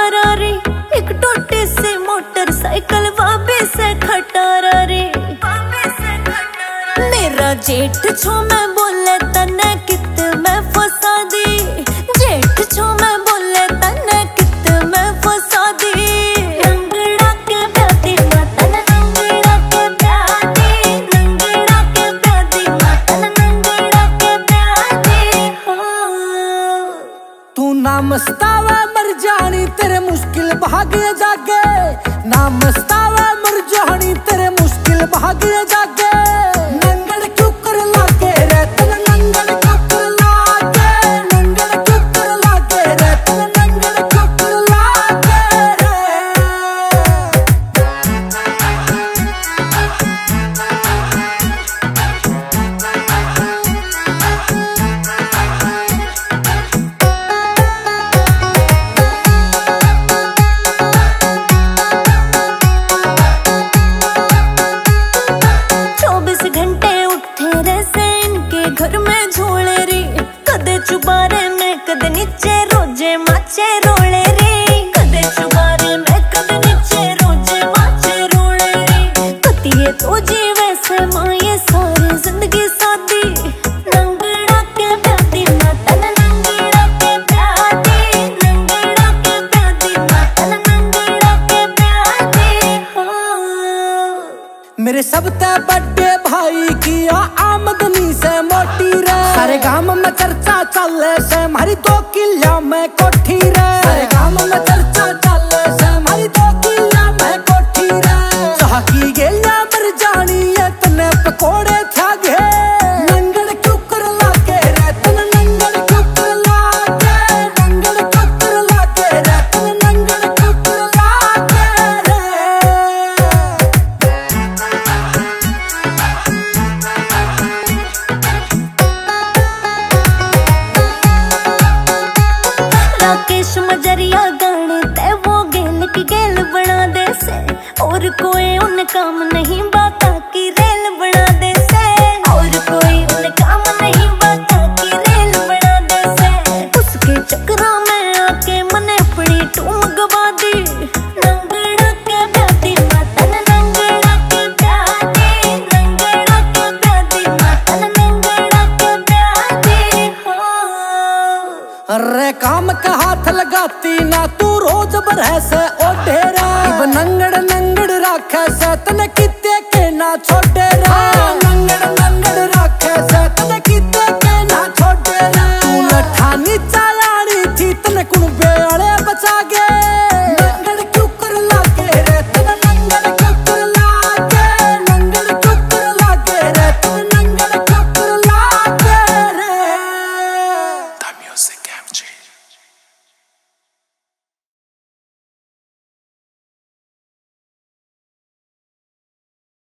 खटारा रे, एक टोटे से मोटरसाइकिल वाबे से खटारा रे। मेरा जेठ छो मैं बोले तने कित मैं फसा दी, जेठ छो मैं बोले तने कित मैं फसा दी। नंगड़ा के प्यादी मतन नंगड़ा के प्यादी, नंगड़ा के प्यादी मतन नंगड़ा के प्यादी हो। तू ना मस्तावा मर जानी तेरे मुश्किल भागे जागे, ना मस्तावा मर जानी तेरे मुश्किल भागे जागे। नंगड़ क्यों कर लागे रे तन नंगड़ क्यों कर लागे, नंगड़ क्यों कर लागे रे तन नंगड़ क्यों कर लागे रे। घर में झोले रे, कदे चुबारे में कदे नीचे रोजे माचे रोले रे, कदे चुबारे में कदे नीचे रोजे माचे रोले रे। कतिये तो जीवे से माँ ये सारी जिंदगी सादी। नंगड़ा के प्यादी मतन नंगड़ा के प्यादी, नंगड़ा के प्यादी मतन नंगड़ा के प्यादी हो। मेरे सबसे बड़े भाई की आमदनी से मोटी रे, सारे गांव में चर्चा चले से हमारी 2 किला में कोठी रे, सारे गांव में चर्चा चले से हमारी 2 किला में कोठी रे। चाह की गेलिया मर जानी है तने पकोड़े थागे, नंगड़ क्यों कर लागे रे तन नंगड़ क्यों कर लागे, नंगड़ क्यों कर लागे रे तन नंगड़ क्यों कर लागे रे। राकेश मजरिया गाने ते वो गेल की गेल बना दे से, और कोई उन काम नहीं बाका की रेल बना दे से, और कोई उन काम नहीं बाका की रेल बना दे से। उसके चक्रा में आके मने अपनी टूम गवा दी। नंगड़ा के प्यादी मतन नंगड़ा के प्यादी, नंगड़ा के प्यादी मतन नंगड़ा के प्यादी हो। अरे काम का हाथ लगाती ना तू रोज बरह से ओ ढेरा, नंगड़